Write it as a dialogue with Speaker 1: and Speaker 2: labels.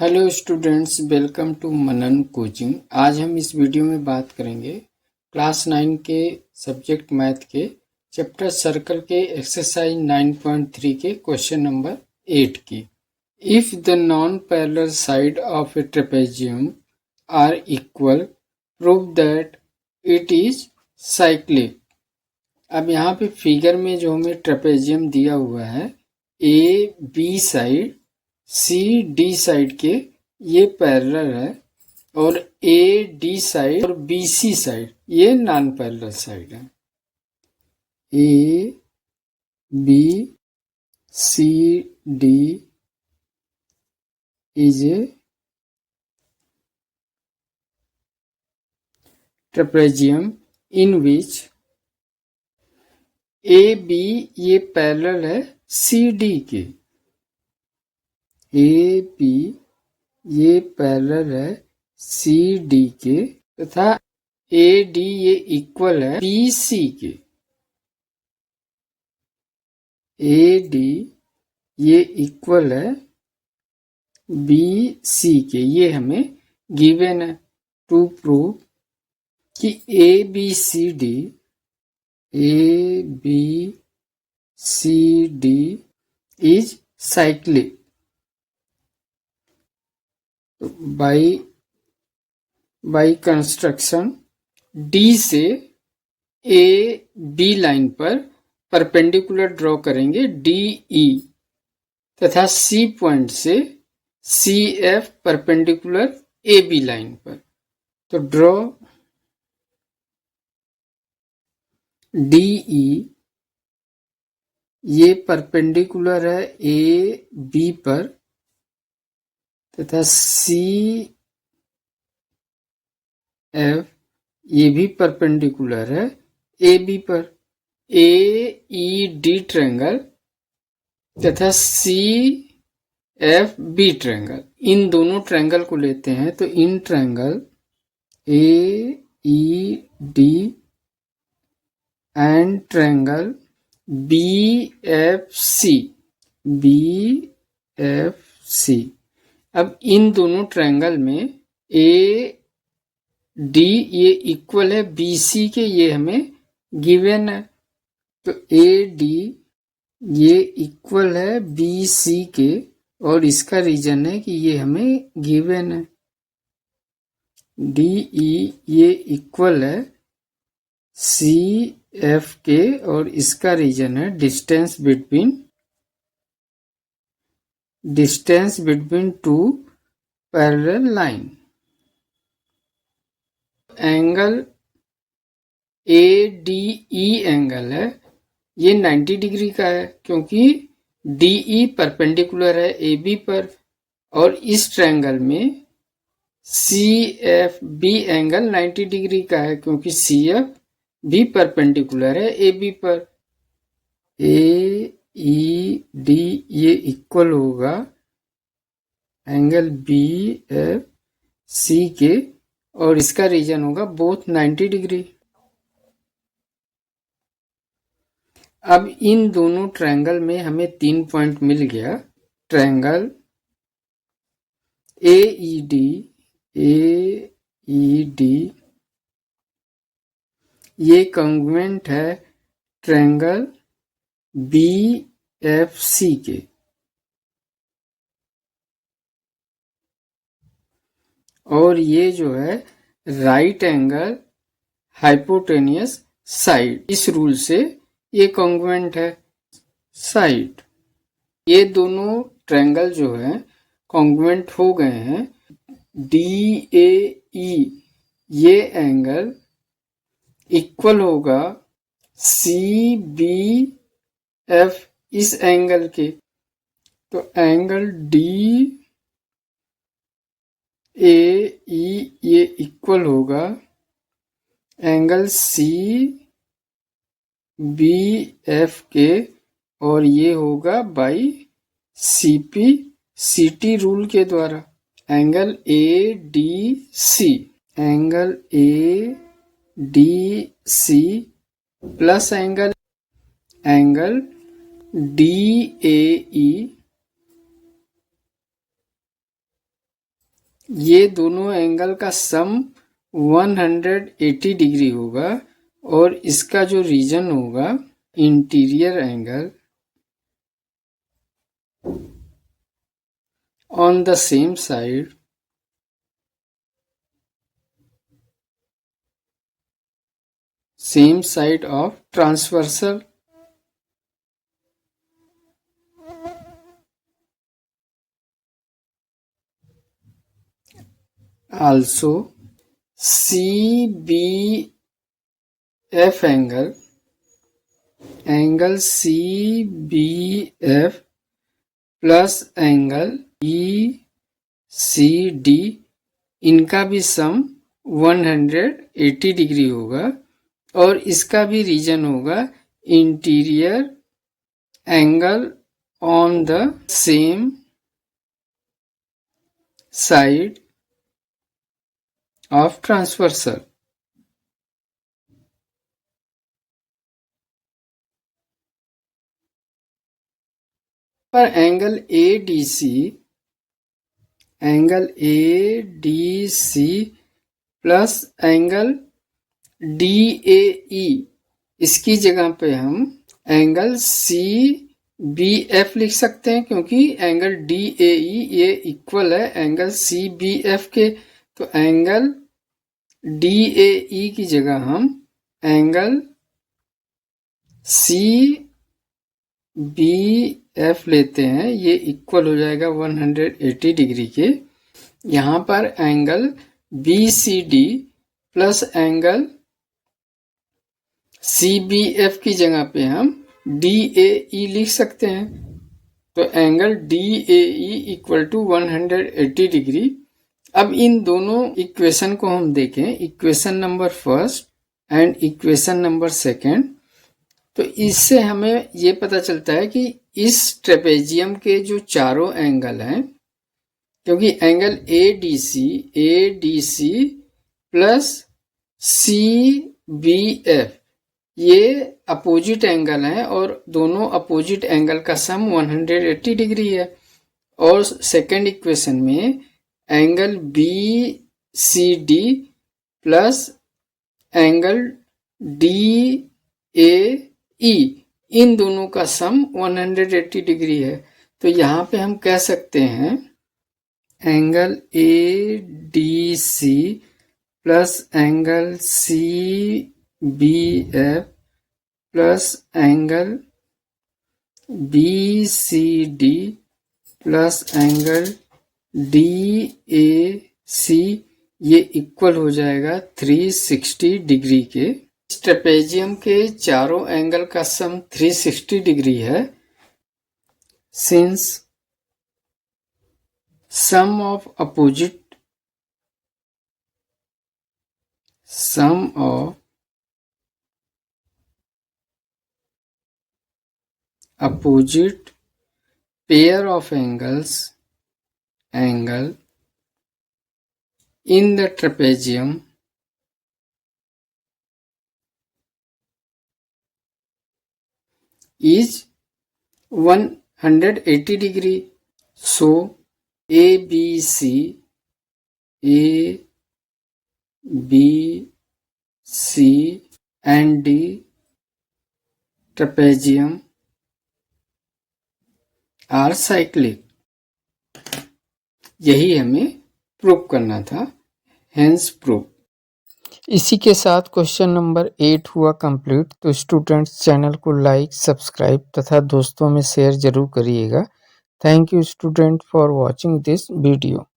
Speaker 1: Hello students, welcome to Manan coaching. आज हम इस वीडियो में बात करेंगे क्लास 9 के सब्जेक्ट मैथ के चैप्टर सर्कल के एक्सरसाइज 9.3 के क्वेश्चन नंबर 8 की। If the non parallel side of a trapezium are equal, prove that it is cyclic. अब यहाँ पे फिगर में जो हमें ट्रेपेजियम दिया हुआ है, A B side C D side के ये पैरेलल है और ए डी साइड और बी सी साइड ये नॉन पैरेलल साइड है। A B C D is a trapezium in which A B ये पैरेलल है सी डी के, ए बी ये पैरेलल है सी डी के तथा ए डी ये इक्वल है बी सी के। ए डी ये इक्वल है बी सी के, ये हमें गिवन है। टू प्रूव कि A B C D is cyclic, by construction D से ए बी लाइन पर परपेंडिकुलर ड्रॉ करेंगे डी ई तथा सी पॉइंट से C F perpendicular A B line पर। तो ड्रॉ डी ई ये परपेंडिकुलर है ए बी पर तथा सी एफ ये भी परपेंडिकुलर है ए बी पर। ए ई डी ट्रायंगल तथा सी एफ बी ट्रायंगल, इन दोनों ट्रायंगल को लेते हैं तो इन triangle A E D and triangle B F C. अब इन दोनों ट्रायंगल में ए डी ये इक्वल है बी सी के, ये हमें गिवन है। तो ए डी ये इक्वल है बी सी के और इसका रीजन है कि ये हमें गिवन है। डी ई ये इक्वल है सी एफ के और इसका रीजन है distance between two parallel line. Angle A D E angle है, ये 90 डिग्री का है क्योंकि डी ई परपेंडिकुलर है ए बी पर, और इस ट्रायंगल में C F B angle 90 degree का है क्योंकि सी एफ भी परपेंडिकुलर है ए बी पर। ए ई डी ये इक्वल होगा एंगल बी एफ सी के और इसका रीजन होगा बोथ 90 डिग्री। अब इन दोनों ट्रायंगल में हमें 3 पॉइंट मिल गया। ट्रायंगल ए ई डी ये कॉन्ग्रुएंट है ट्रायंगल बी एफ सी के, और ये जो है राइट एंगल हाइपोटेनियस साइड, इस रूल से ये कॉन्ग्रुएंट है साइड। ये दोनों ट्रायंगल जो है कॉन्ग्रुएंट हो गए हैं। डी ए ई ये एंगल इक्वल होगा सी बी एफ इस एंगल के। तो एंगल डी ए ई ये इक्वल होगा एंगल सी बी एफ के, और ये होगा by C P C T rule के द्वारा। Angle A D C plus angle D A E ये दोनों एंगल का सम 180 डिग्री होगा और इसका जो रीजन होगा interior angle on the same side of transversal. Also CBF angle CBF plus angle ECD, इनका भी सम 180 डिग्री होगा और इसका भी रीजन होगा interior angle on the same side of transversal. पर angle ADC plus angle DAE, इसकी जगह पे हम एंगल CBF लिख सकते हैं क्योंकि एंगल DAE ये इक्वल है एंगल CBF के. तो एंगल DAE की जगह हम एंगल CBF लेते हैं, ये इक्वल हो जाएगा 180 डिग्री के. यहाँ पर angle BCD plus angle CBF की जगह पे हम DAE लिख सकते हैं. तो angle DAE equal to 180 degree. अब इन दोनों इक्वेशन को हम देखें, equation number first and equation number second. तो इससे हमें ये पता चलता है कि इस ट्रेपेजियम के जो चारों एंगल हैं, क्योंकि एंगल ADC प्लस CBF ये अपोजिट एंगल हैं और दोनों अपोजिट एंगल का सम 180 डिग्री है. और सेकेंड इक्वेशन में angle BCD plus angle DAE, इन दोनों का सम 180 डिग्री है. तो यहाँ पे हम कह सकते हैं angle ADC plus angle CBF plus angle BCD plus angle DAC ये इक्वल हो जाएगा 360 डिग्री के. इस ट्रेपेजियम के चारों एंगल का सम 360 डिग्री है. Since sum of opposite pair of angle in the trapezium is 180 degree. So ABC and D trapezium are cyclic. यही हमें प्रूव करना था, हेंस प्रूव. इसी के साथ क्वेश्चन नंबर 8 हुआ कंप्लीट. तो स्टूडेंट्स चैनल को लाइक, सब्सक्राइब तथा दोस्तों में शेयर जरूर करिएगा. Thank you student for watching this video.